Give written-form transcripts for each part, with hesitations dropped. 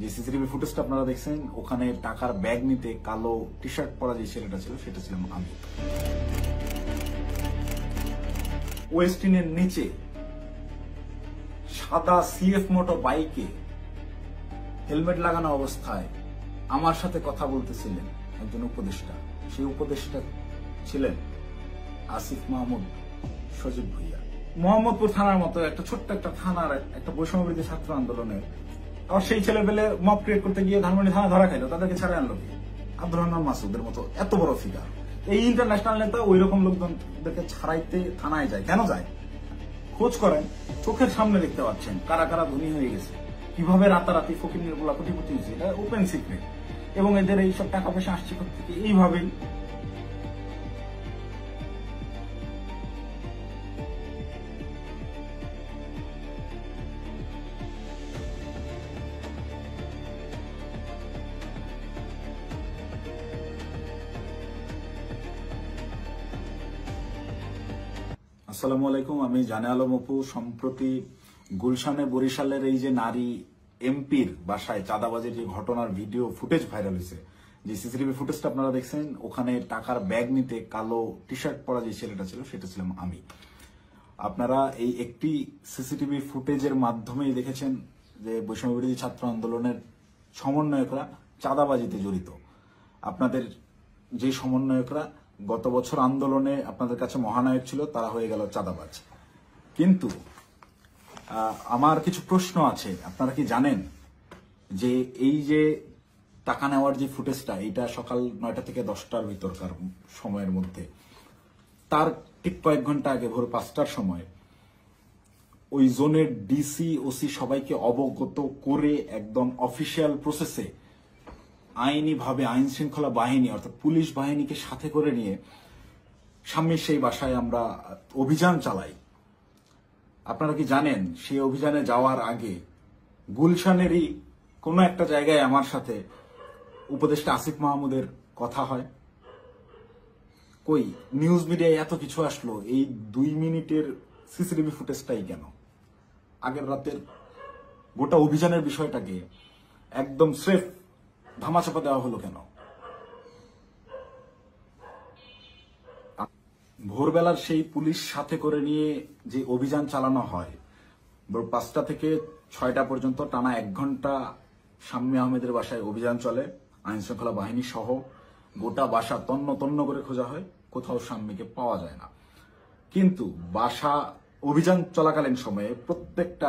যে সিসিটিভি ফুটেজটা আপনারা দেখছেন, ওখানে টাকার ব্যাগ নিতে কালো টি শার্ট পরা যে ছেলেটা ছিল সেটা ছিলাম আমি। ওয়েস্টিনের নিচে সাদা সিএফ মোটর বাইকে হেলমেট লাগানো অবস্থায় আমার সাথে কথা বলতেছিলেন একজন উপদেষ্টা। সেই উপদেষ্টা ছিলেন আসিফ মাহমুদ সজীব ভুইয়া। মোহাম্মদপুর থানার মতো একটা ছোট্ট একটা থানার একটা বৈষম্যবিরোধী ছাত্র আন্দোলনের আর সেই ছেলেপেলে মব ক্রিয়েট করতে গিয়ে ধানমন্ডি থানা ধরা খাইলো, তাদেরকে ছাড়ে আনলো কি? আব্দুর রহমান মাসুদের মতো এত বড় ফিগার, এই ইন্টারন্যাশনাল নেতা ওই রকম লোকজনদেরকে ছাড়াইতে থানায় যায়। কেন যায়? খোঁজ করেন, চোখের সামনে দেখতে পাচ্ছেন কারা কারা ধনী হয়ে গেছে, কিভাবে রাতারাতি ফকিরের গোলা কোটিপতি হয়েছে, এটা ওপেন সিক্রেট। এবং এদের এইসব টাকা পয়সা আসছে থেকে এইভাবেই। আসসালামু আলাইকুম, আমি জানে আলম অপু। সম্প্রতি গুলশানে বরিশালের এই যে নারী এমপির বাসায় চাঁদাবাজির যে ঘটনার ভিডিও ফুটেজ ভাইরাল হয়েছে, যে সিসিটিভি ফুটেজটা আপনারা দেখছেন, ওখানে টাকার ব্যাগ নিতে কালো টি শার্ট পরা যে ছেলেটা ছিল সেটা ছিলাম আমি। আপনারা এই একটি সিসিটিভি ফুটেজের মাধ্যমেই দেখেছেন যে বৈষম্যবিরোধী ছাত্র আন্দোলনের সমন্বয়করা চাঁদাবাজিতে জড়িত। আপনাদের যে সমন্বয়করা গত বছর আন্দোলনে আপনাদের কাছে মহানায়ক ছিল, তারা হয়ে গেল চাঁদাবাজ। কিন্তু আমার কিছু প্রশ্ন আছে। আপনারা কি জানেন যে এই যে টাকা নেওয়ার যে ফুটেজটা, এটা সকাল 9টা থেকে 10টার ভিতরকার সময়ের মধ্যে, তার ঠিক কয়েক ঘন্টা আগে ভোর 5টার সময় ওই জোনের ডিসি ওসি সবাইকে অবগত করে একদম অফিসিয়াল প্রসেসে আইনিভাবে আইন শৃঙ্খলা বাহিনী অর্থাৎ পুলিশ বাহিনীকে সাথে করে নিয়ে স্বামীর সেই বাসায় আমরা অভিযান চালাই। আপনারা কি জানেন সেই অভিযানে যাওয়ার আগে গুলশানেরই কোনো একটা জায়গায় আমার সাথে উপদেষ্টা আসিফ মাহমুদের কথা হয়? কই নিউজ মিডিয়ায় এত কিছু আসলো, এই 2 মিনিটের সিসিটিভি ফুটেজটাই কেন? আগের রাতের গোটা অভিযানের বিষয়টাকে একদম স্রেফ ধামাচাপা দেওয়া হলো কেন? ভোরবেলার সেই পুলিশ সাথে করে নিয়ে যে অভিযান চালানো হয়, 5টা থেকে 6টা পর্যন্ত টানা 1 ঘন্টা শাম্মী আহমেদের বাসায় অভিযান চলে, আইন শৃঙ্খলা বাহিনী সহ। গোটা বাসা তন্ন তন্ন করে খোঁজা হয়, কোথাও শাম্মীকে পাওয়া যায় না। কিন্তু বাসা অভিযান চলাকালীন সময়ে প্রত্যেকটা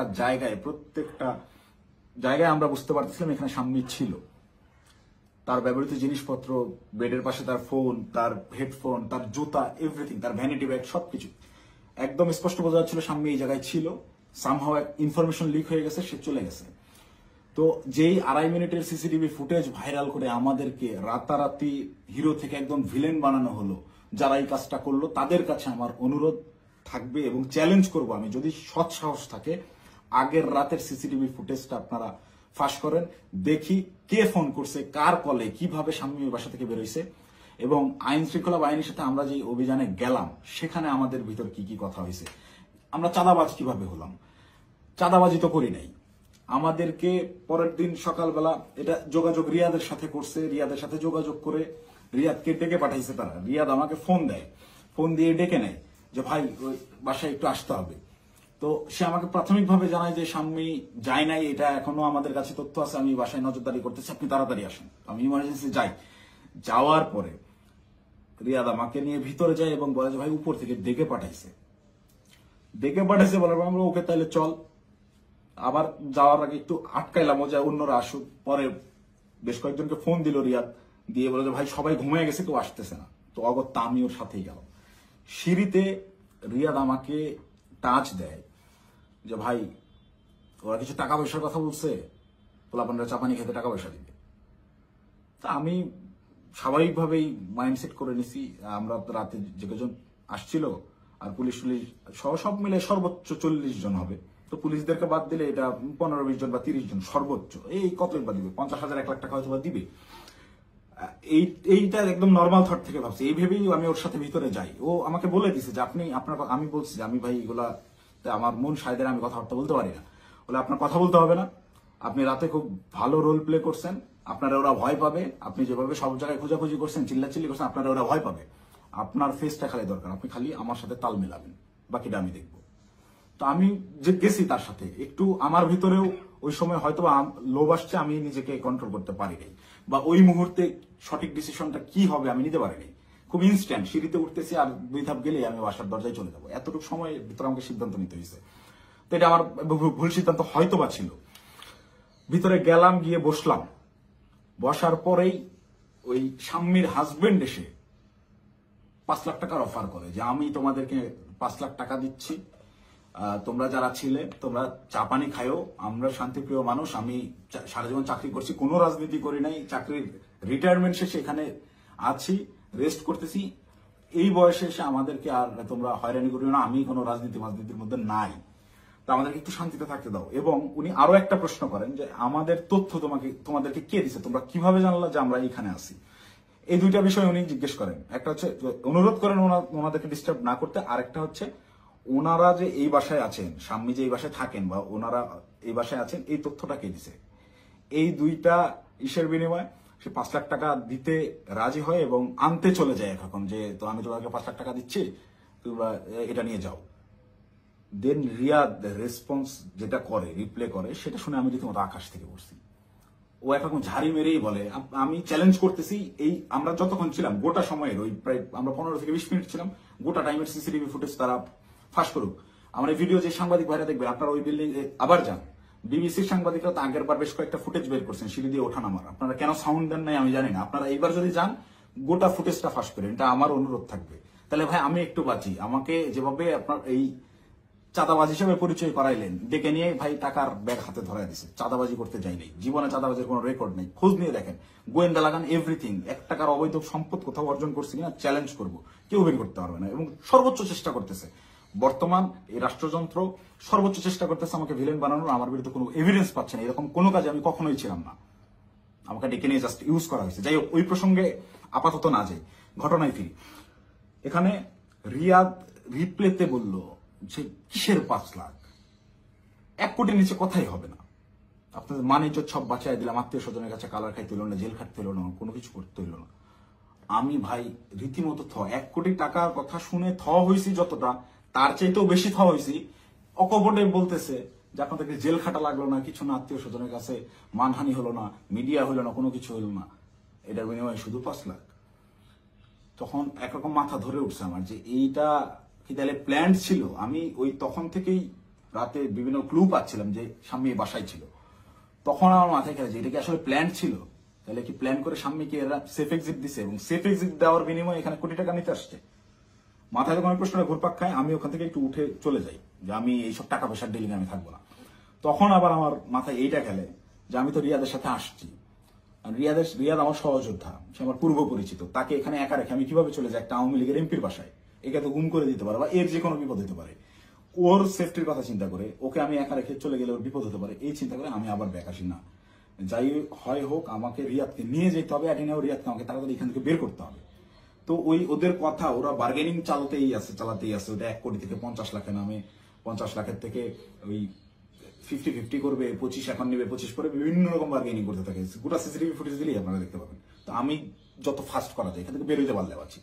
জায়গায় আমরা বুঝতে পারতেছিলাম এখানে শাম্মী ছিল। তার ব্যবহৃত জিনিসপত্র, বেডের পাশে তার ফোন, তার হেডফোন, তার জুতা, এভরিথিং, তার ভ্যানিটি ব্যাগ, সবকিছু একদম স্পষ্ট বোঝা যাচ্ছিল শাম্মী এই জায়গায় ছিল। সামহাও ইনফরমেশন লিক হয়ে গেছে, সে চলে গেছে। তো যেই 2.5 মিনিটের সিসিটিভি ফুটেজ ভাইরাল করে আমাদেরকে রাতারাতি হিরো থেকে একদম ভিলেন বানানো হলো, যারা এই কাজটা করলো তাদের কাছে আমার অনুরোধ থাকবে এবং চ্যালেঞ্জ করব আমি, যদি সৎ সাহস থাকে আগের রাতের সিসিটিভি ফুটেজটা আপনারা ফাঁস করেন, দেখি কে ফোন করছে, কার কলে, কিভাবে শাম্মীর বাসা থেকে বেরোইছে, এবং আইন শৃঙ্খলা বাহিনীর সাথে আমরা যে অভিযানে গেলাম সেখানে আমাদের ভিতর কি কি কথা হয়েছে। আমরা চাঁদাবাজ কিভাবে হলাম? চাঁদাবাজি তো করি নাই। আমাদেরকে পরের দিন সকালবেলা এটা যোগাযোগ রিয়াদের সাথে করছে, রিয়াদের সাথে যোগাযোগ করে রিয়াদকে ডেকে পাঠাইছে তারা। রিয়াদ আমাকে ফোন দেয়, ফোন দিয়ে ডেকে নেয় যে ভাই ওই বাসায় একটু আসতে হবে। তো সে আমাকে প্রাথমিকভাবে জানায় যে শাম্মী যায় নাই, এটা এখনো আমাদের কাছে তথ্য আছে, আমি বাসায় নজরদারি করতেছি, আপনি তাড়াতাড়ি আসেন। আমি ইমার্জেন্সি যাই। যাওয়ার পরে রিয়াদ আমাকে নিয়ে ভিতরে যায় এবং বলে যে ভাই উপর থেকে ডেকে পাঠাইছে বলার পর আমরা ওকে তাহলে চল। আবার যাওয়ার আগে একটু আটকাইলাম যে অন্যরা আসুক। পরে বেশ কয়েকজনকে ফোন দিল রিয়াদ, দিয়ে বলে যে ভাই সবাই ঘুমিয়ে গেছে, কেউ আসতেছে না। তো অগত্যা আমি ওর সাথেই গেলাম। সিঁড়িতে রিয়াদ আমাকে টাচ দেয় যে ভাই ওরা কিছু টাকা পয়সার কথা বলছে, পোলাপানরা চাপানি খেতে টাকা পয়সা দিবে। তা আমি স্বাভাবিকভাবেই মাইন্ডসেট করে নিছি, আমরা রাতে যে কজন আসছিল আর পুলিশ সব মিলে সর্বোচ্চ 40 জন হবে। তো পুলিশদেরকে বাদ দিলে এটা 15-20 জন বা 30 জন সর্বোচ্চ। এই কতই বা দিবে, 50,000 1 লাখ টাকা হয়তো বা দিবে। এইটা একদম নর্মাল থট থেকে ভাবছি। এই ভেবেই আমি ওর সাথে ভিতরে যাই। ও আমাকে বলে দিছে যে আমি বলছি যে আমি ভাই এগুলা আমার মন সাইদের, আমি কথাবার্তা বলতে পারি না। বলে আপনার কথা বলতে হবে না, আপনি রাতে খুব ভালো রোল প্লে করছেন, আপনারা ওরা ভয় পাবে। আপনি যেভাবে সব জায়গায় খোঁজাখুঁজি করছেন, চিল্লাচিল্লি করছেন, আপনারা ওরা ভয় পাবে। আপনার ফেসটা খালি দরকার, আপনি খালি আমার সাথে তাল মেলাবেন, বাকিটা আমি দেখবো। তো আমি যে গেছি তার সাথে, একটু আমার ভিতরেও ওই সময় হয়তো লোভ আসছে, আমি নিজেকে কন্ট্রোল করতে পারি নাই, বা ওই মুহূর্তে সঠিক ডিসিশনটা কি হবে আমি নিতে পারিনি। খুব ইনস্ট্যান্ট, সিঁড়িতে উঠতেছি আর 2 ধাপ গেলেই আমি বাসার দরজায় চলে যাবো, এতটুকু সময়ের ভিতরে আমাকে সিদ্ধান্ত নিতে হয়েছে। তো এটা আমার ভুল সিদ্ধান্ত হয়তো বা ছিল। ভিতরে গেলাম, গিয়ে বসলাম। বসার পরেই ওই স্বামীর হাজবেন্ড এসে 5 লাখ টাকার অফার করে যে আমি তোমাদেরকে 5 লাখ টাকা দিচ্ছি, তোমরা যারা ছিলে তোমরা চা পানি খায়ও, আমরা শান্তিপ্রিয় মানুষ, আমি সারা জীবন চাকরি করছি, কোনো রাজনীতি করি নাই, চাকরির রিটায়ারমেন্ট শেষে এখানে আছি, রেস্ট করতেছি, এই বয়সে এসে আমাদেরকে আর তোমরা হয়রানি করিও না, আমি কোনো রাজনীতির মধ্যে নাই, তো আমাদেরকে একটু শান্তিতে থাকতে দাও। এবং উনি আরো একটা প্রশ্ন করেন যে আমাদের তথ্য তোমাদেরকে কে দিছে, তোমরা কিভাবে জানলা যে আমরা এখানে আছি। এই দুইটা বিষয় উনি জিজ্ঞেস করেন, একটা হচ্ছে অনুরোধ করেন ওনাদেরকে ডিস্টার্ব না করতে, আরেকটা হচ্ছে ওনারা যে এই বাসায় আছেন, স্বামী যে এই বাসায় থাকেন বা ওনারা এই বাসায় আছেন, এই তথ্যটা কে দিছে। এই দুইটা ইসের বিনিময়ে সে 5 লাখ টাকা দিতে রাজি হয় এবং আনতে চলে যায় এখন, যে তো আমি তোমাকে 5 লাখ টাকা দিচ্ছি, তোমরা এটা নিয়ে যাও। দেন রিয়াদ রেসপন্স যেটা করে, রিপ্লে করে, সেটা শুনে আমি রীতিমতো আকাশ থেকে পড়ছি। ও একরকম ঝাড়ি মেরেই বলে আমি চ্যালেঞ্জ করতেছি, এই আমরা যতক্ষণ ছিলাম গোটা সময়ের ওই প্রায় আমরা 15 থেকে 20 মিনিট ছিলাম, গোটা টাইমের সিসিটিভি ফুটেজ তারা ফাঁস করুক। আমার এই ভিডিও যে সাংবাদিক ভাইরা দেখবেন, আপনারা ওই বিল্ডিং আবার যান, বিবিসির সাংবাদিকরা তো আগের বার বেশ কয়েকটা ফুটেজ বের করছেন সিঁড়ি দিয়ে ওঠা নামার, আপনারা কেন সাউন্ড দেন নাই আমি জানি না। আপনারা এইবার যদি যান গোটা ফুটেজটা ফাঁস করেন, এটা আমার অনুরোধ থাকবে। তাহলে ভাই আমি একটু বাঁচি। আমাকে যেভাবে আপনার এই চাঁদাবাজ হিসেবে পরিচয় করাইলেন, ডেকে নিয়ে ভাই টাকার ব্যাগ হাতে ধরাই দিছে, চাঁদাবাজি করতে যাই নাই, জীবনে চাঁদাবাজির কোনো রেকর্ড নেই, খোঁজ নিয়ে দেখেন, গোয়েন্দা লাগান, এভরিথিং। 1 টাকার অবৈধ সম্পদ কোথাও অর্জন করছি কিনা চ্যালেঞ্জ করবো, কেউ বের করতে পারবে না। এবং সর্বোচ্চ চেষ্টা করতেছে বর্তমান এই রাষ্ট্রযন্ত্র, সর্বোচ্চ চেষ্টা করতেছে আমাকে ভিলেন বানানোর। আমার বিরুদ্ধে কোনো এভিডেন্স পাচ্ছে না, এরকম কোনো কাজে আমি কখনোই ছিলাম না, আমাকে ডেকে নিয়ে জাস্ট ইউজ করা হয়েছে। যাই হোক, ওই প্রসঙ্গে আপাতত না যাই, ঘটনায় ফিরি। এখানে রিয়াদ রিপ্লেতে বলল যে কিসের 5 লাখ, 1 কোটির নিচে কথাই হবে না, আপনাদের মানিজ্য সব বাঁচাই দিলাম, আত্মীয় স্বজনের কাছে কালার খাইতে হইল না, জেল খাটতে হইল না, কোনো কিছু করতে হইল না। আমি ভাই রীতিমতো 1 কোটি টাকার কথা শুনে হয়েছি যতটা, তার চাইতেও বেশি হয়েছি। অকপটে বলতেছে যে আপনাদেরকে জেল খাটা লাগলো না, কিছু না, আত্মীয় স্বজনের কাছে মানহানি হলো না, মিডিয়া হইলো না, কোনো কিছু হইল না, এটার বিনিময়ে শুধু 5 লাখ। তখন একরকম মাথা ধরে উঠছে আমার যে এইটা কি তাহলে প্ল্যান ছিল। আমি ওই তখন থেকেই রাতে বিভিন্ন ক্লু পাচ্ছিলাম যে স্বামী বাসায় ছিল, তখন আমার মাথায় খেলে যে এটা কি আসলে প্ল্যান ছিল। তাহলে কি প্ল্যান করে স্বামীকে এরা সেফ এক্সিট দিছে, এবং সেফ এক্সিট দেওয়ার বিনিময়ে এখানে কোটি টাকা নিতে আসছে। মাথায় যখন প্রশ্নটা ঘুরপাক খায়, আমি ওখান থেকে একটু উঠে চলে যাই যে আমি এইসব টাকা পয়সার ডিলিং আমি থাকবো না। তখন আবার আমার মাথায় এইটা খেলে যে আমি তো রিয়াদের সাথে আসছি, রিয়াদ আমার সহযোদ্ধা, সে আমার পূর্ব পরিচিত, তাকে এখানে একা রেখে আমি কিভাবে চলে যাই একটা আওয়ামী লীগের এমপির বাসায়, একে তো গুম করে দিতে পারে বা এর যে কোনো বিপদ হতে পারে। ওর সেফটির কথা চিন্তা করে ওকে আমি একা রেখে চলে গেলে ওর বিপদ হতে পারে, এই চিন্তা করে আমি আবার ব্যাক আসি না। যাই হয় হোক, আমাকে রিয়াদকে নিয়ে যেতে হবে, অ্যাটিনাও রিয়াদকে আমাকে তাড়াতাড়ি এখান থেকে বের করতে হবে। তো ওই ওদের কথা, ওরা বার্গেনিং চালাতেই আছে। ওটা 1 কোটি থেকে 50 লাখে নামে, 50 লাখের থেকে ওই 50-50 করবে, 25 এখন নেবে, 25 করে বিভিন্ন রকম বার্গেনিং করতে থাকে। গোটা সিসিটিভি ফুটেজ দিলেই আপনারা দেখতে পাবেন। তো আমি যত ফাস্ট করা যায় এখান থেকে বের হইতে পারলে পারছি।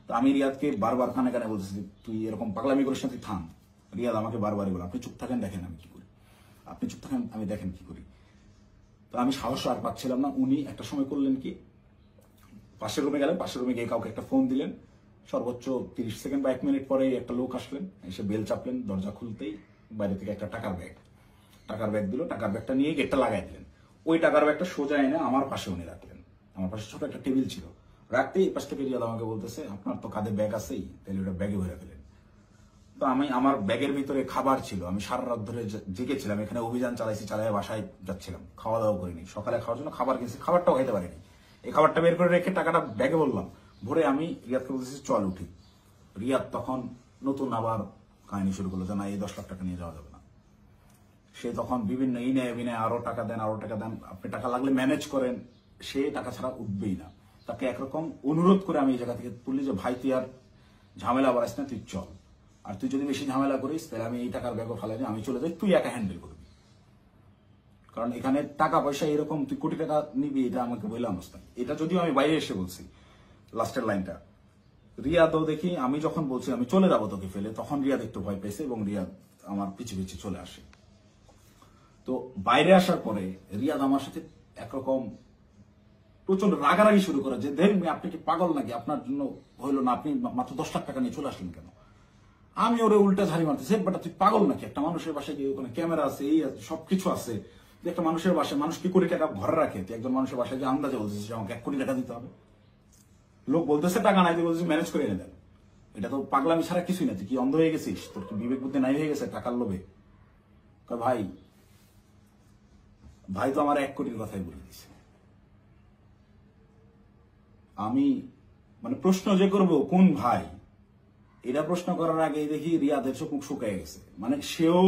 তো আমি রিয়াদকে বারবার কানে কানে বলতেছি তুই এরকম পাগলামি করিস না, তুই থাম। রিয়াদ আমাকে বারবারই বলে আপনি চুপ থাকেন, দেখেন আমি কি করি, আপনি চুপ থাকেন, আমি দেখেন কি করি। তো আমি সাহস আর পাচ্ছিলাম না। উনি একটা সময় করলেন কি, পাশের রুমে গেলেন, পাশের রুমে গিয়ে কাউকে একটা ফোন দিলেন, সর্বোচ্চ 30 সেকেন্ড বা 1 মিনিট পরে একটা লোক আসলেন, এসে বেল চাপলেন, দরজা খুলতেই বাইরে থেকে একটা টাকার ব্যাগ দিল, টাকার ব্যাগটা নিয়ে গেটটা লাগাই দিলেন। ওই টাকার ব্যাগটা সোজা এনে আমার পাশে উনি রাখলেন, আমার পাশে ছোট একটা টেবিল ছিল, রাখতেই এই পাশ থেকে রিয়াদ আমাকে বলতেছে আপনার তো কাঁধে ব্যাগ আছেই, তাহলে ওটা ব্যাগে ভরে ফেলেন। তো আমি আমার ব্যাগের ভিতরে খাবার ছিল, আমি সারা রাত ধরে জেগেছিলাম, এখানে অভিযান চালাই বাসায় যাচ্ছিলাম, খাওয়া দাওয়া করিনি, সকালে খাওয়ার জন্য খাবার কিনছি, খাবারটাও খাইতে পারিনি। এই খাবারটা বের করে রেখে টাকাটা ব্যাগে বললাম ভরে আমি রিয়াদকে বলতেছি চল উঠি। রিয়াদ তখন নতুন আবার কাহিনী শুরু করলো যে না, এই 10 লাখ টাকা নিয়ে যাওয়া যাবে না। সে তখন বিভিন্ন ইনে বিনে আরো টাকা দেন, আপনি টাকা লাগলে ম্যানেজ করেন, সে টাকা ছাড়া উঠবেই না। তাকে একরকম অনুরোধ করে আমি এই জায়গা থেকে তুললি যে ভাই তুই আর ঝামেলা বাড়াইস না, তুই চল, আর তুই যদি বেশি ঝামেলা করিস তাহলে আমি এই টাকার ব্যাগও ফেলাই আমি চলে যাই, তুই একা হ্যান্ডেল করবি। কারণ এখানে টাকা পয়সা এরকম তুই কোটি টাকা নিবি এটা আমাকে বললাম না। এটা যদিও আমি বাইরে এসে বলছি লাস্টের লাইনটা। রিয়াদও দেখি আমি যখন বলছি আমি চলে যাবো তোকে ফেলে, তখন রিয়াদ একটু ভয় পেয়েছে এবং রিয়াদ আমার পিছু পিছু চলে আসে। তো বাইরে আসার পরে রিয়াদ আমার সাথে একরকম প্রচন্ড রাগারাগি শুরু করে যে দেখুন আপনি কি পাগল নাকি, আপনার জন্য হইলো না, আপনি মাত্র 10 লাখ টাকা নিয়ে চলে আসলেন কেন। আমি ওরে উল্টা ঝাড়ি মারতেছি, বেটা তুই পাগল নাকি, একটা মানুষের বাসায় গিয়ে ওখানে ক্যামেরা আছে, এই আছে, সবকিছু আছে, একটা মানুষের বাসায় মানুষ কি কোটি টাকা ঘরে রাখে, তুই একজন মানুষের বাসায় গিয়ে আন্দাজে বলতেছিস আমাকে 1 কোটি টাকা দিতে হবে। লোক বলতেছে টাকা নাই, তুই বলছিস ম্যানেজ করে এনে দেন। এটা তো পাগলামি ছাড়া কিছুই না, তুই কি অন্ধ হয়ে গেছিস, তোর কি বিবেক বুদ্ধি নাই হয়ে গেছে টাকার লোভে। ভাই ভাই তো আমার 1 কোটির কথাই বলে দিছে। আমি মানে প্রশ্ন যে করব কোন ভাই, এটা প্রশ্ন করার আগে দেখি রিয়াদের চোখ মুখ শুকায় গেছে। মানে সেও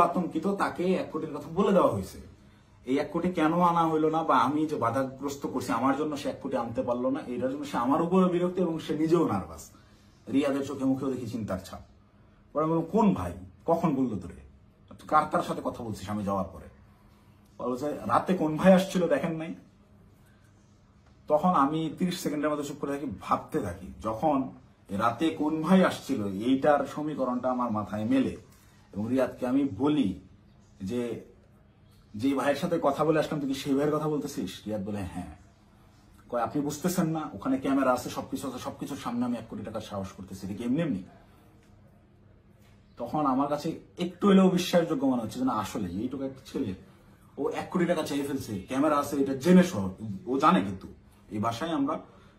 আতঙ্কিত, তাকে 1 কোটির কথা বলে দেওয়া হয়েছে। এই 1 কোটি কেন আনা হইলো না, বা আমি যে বাধাগ্রস্ত করছি আমার জন্য সে 1 কোটি আনতে পারলো না, এটার জন্য সে আমার উপরে বিরক্ত এবং সে নিজেও নার্ভাস। রিয়াদের চোখে মুখেও দেখি চিন্তার ছাপ। পরে আমি বললাম কোন ভাই, কখন বললো তোরে, কার সাথে কথা বলছিস আমি যাওয়ার পরে। বলছে রাতে কোন ভাই আসছিল দেখেন নাই। তখন আমি 30 সেকেন্ডের মতো চুপ করে থাকি, ভাবতে থাকি। যখন রাতে কোন ভাই আসছিল এইটার সমীকরণটা আমার মাথায় মেলে এবং রিয়াদকে আমি বলি যে যে ভাইয়ের সাথে কথা বলে আসলাম তুই কি সেই ভাইয়ের কথা বলতেছিস। রিয়াদ বলে হ্যাঁ। কয় আপনি বুঝতেছেন না ওখানে ক্যামেরা আছে, সবকিছু আছে, সবকিছুর সামনে আমি 1 কোটি টাকার সাহস করতেছি, এটা কি এমনি। তখন আমার কাছে একটু হলেও বিশ্বাসযোগ্য মনে হচ্ছে না আসলে এইটুকু একটা ছেলে ও 1 কোটি টাকা চেয়ে ফেলছে, ক্যামেরা আছে এটা জেনে সহ ও জানে। কিন্তু এই বাসায় আমরা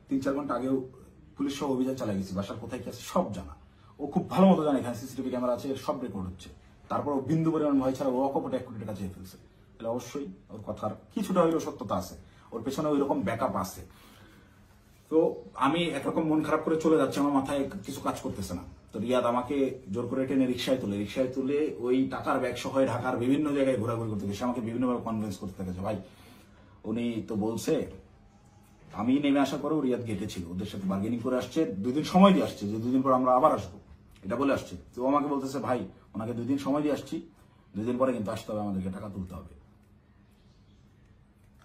3-4 ঘন্টা আগেও পুলিশ সহ অভিযান চালাই গেছি, বাসার কোথায় কি আছে সব জানা। ও খুব ভালো মতো জানে এখানে সিসিটিভি ক্যামেরা আছে, সব রেকর্ড হচ্ছে। তারপর ও বিন্দু পরিমাণ ভয় ছাড়া ও অকপটে 1 কোটি টাকা চেয়ে ফেলছে। তাহলে অবশ্যই ওর কথার কিছুটা হইলেও সত্যতা আছে, ওর পেছনে ওই রকম ব্যাকআপ আছে। তো আমি একরকম মন খারাপ করে চলে যাচ্ছি, আমার মাথায় কিছু কাজ করতেছে না। তো রিয়াদ আমাকে জোর করে টেনে রিক্সায় তুলে ওই টাকার ব্যাগ সহ ঢাকার বিভিন্ন জায়গায় ঘোরাঘুরি করতে গেছে, আমাকে বিভিন্নভাবে কনভিন্স করতে গেছে। ভাই উনি তো বলছে, আমি নেমে আসার পরেও রিয়াদ গেটে ছিল, ওদের সাথে বার্গেনিং করে আসছে, 2 দিন সময় দিয়ে আসছে যে 2 দিন পর আমরা আবার আসবো, এটা বলে আসছে। তো আমাকে বলতেছে ভাই ওনাকে 2 দিন সময় দিয়ে আসছি, 2 দিন পরে কিন্তু আসতে হবে, আমাদেরকে টাকা তুলতে হবে।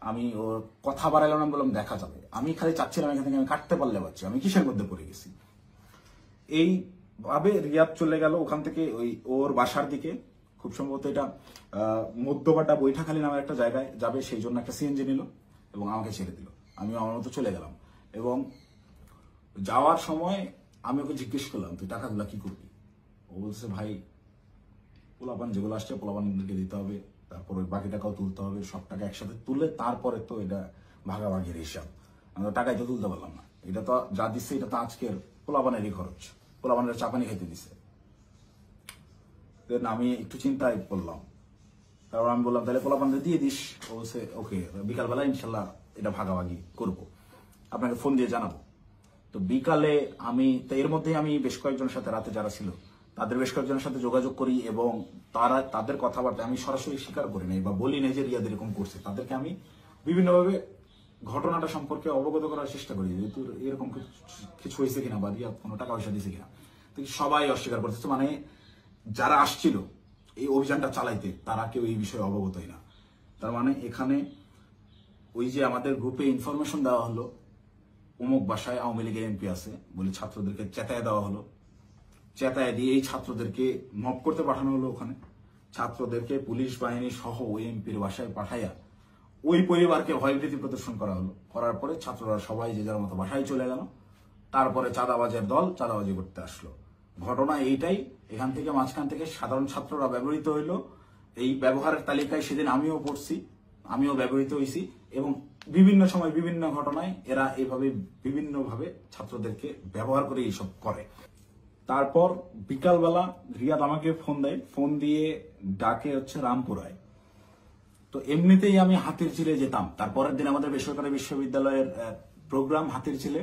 আমি ওর কথা বাড়াইলাম না, বললাম দেখা যাবে। আমি খালি চাচ্ছিলাম এখান থেকে আমি কাটতে পারলে পারছি, আমি কিসের মধ্যে পড়ে গেছি। এইভাবে রিয়াদ চলে গেল ওখান থেকে ওই ওর বাসার দিকে। খুব সম্ভবত এটা মধ্যপাটা বৈঠাখালী নামের একটা জায়গায় যাবে, সেই জন্য একটা সিএনজি নিল এবং আমাকে ছেড়ে দিল। আমি আমার মতো চলে গেলাম এবং যাওয়ার সময় আমি ওকে জিজ্ঞেস করলাম তুই টাকাগুলা কি করবি। ও বলছে ভাই পোলাপান যেগুলো আসছে পোলাপানদেরকে দিতে হবে, তারপর ওই বাকি টাকাও তুলতে হবে, সব টাকা একসাথে তুলে তারপরে তো এটা ভাগাভাগির হিসাব। আমরা টাকাই তো তুলতে পারলাম না, এটা তো যা দিচ্ছে এটা তো আজকের পোলাপানেরই খরচ, পোলাপানের চাপানি খেতে দিছে। দেন আমি একটু চিন্তায় পড়লাম, তারপর আমি বললাম তাহলে পোলাপানদের দিয়ে দিস। ও বলছে ওকে, বিকালবেলা ইনশাল্লাহ এটা ভাগাভাগি করব, আপনাকে ফোন দিয়ে জানাবো। তো বিকালে আমি তো এর মধ্যেই আমি বেশ কয়েকজনের সাথে রাতে যারা ছিল তাদের বেশ কয়েকজনের সাথে যোগাযোগ করি এবং তাদের কথাবার্তা আমি সরাসরি স্বীকার করি নাই বা বলি নাই যে রিয়াদ এরকম করছে। তাদেরকে আমি বিভিন্নভাবে ঘটনাটা সম্পর্কে অবগত করার চেষ্টা করি, যেহেতু এরকম কিছু হয়েছে কিনা বা রিয়াদ কোনো টাকা পয়সা দিয়েছে কিনা। তো সবাই অস্বীকার করতেছে, মানে যারা আসছিল এই অভিযানটা চালাইতে তারা কেউ এই বিষয়ে অবগতই না। তার মানে এখানে ওই যে আমাদের গ্রুপে ইনফরমেশন দেওয়া হলো অমুক বাসায় আওয়ামী লীগের এমপি আছে বলে ছাত্রদেরকে চেতায় দেওয়া হলো, চেতায় দিয়ে এই ছাত্রদেরকে মব করতে পাঠানো হলো। ওখানে ছাত্রদেরকে পুলিশ বাহিনী সহ ওই এমপির বাসায় পাঠাইয়া ওই পরিবারকে ভয়ভীতি প্রদর্শন করা হলো। করার পরে ছাত্ররা সবাই যে যার মতো বাসায় চলে গেল। তারপরে চাঁদাবাজের দল চাঁদাবাজি করতে আসলো। ঘটনা এইটাই। এখান থেকে মাঝখান থেকে সাধারণ ছাত্ররা ব্যবহৃত হইল। এই ব্যবহারের তালিকায় সেদিন আমিও পড়ছি, আমিও ব্যবহৃত হয়েছি এবং বিভিন্ন সময় বিভিন্ন ঘটনায় এরা এইভাবে বিভিন্নভাবে ছাত্রদেরকে ব্যবহার করে এইসব করে। তারপর বিকালবেলা রিয়াদ আমাকে ফোন দেয়, ফোন দিয়ে ডাকে হচ্ছে রামপুরায়। তো এমনিতেই আমি হাতিরঝিলে যেতাম, তারপরের দিন আমাদের বেসরকারি বিশ্ববিদ্যালয়ের প্রোগ্রাম হাতিরঝিলে,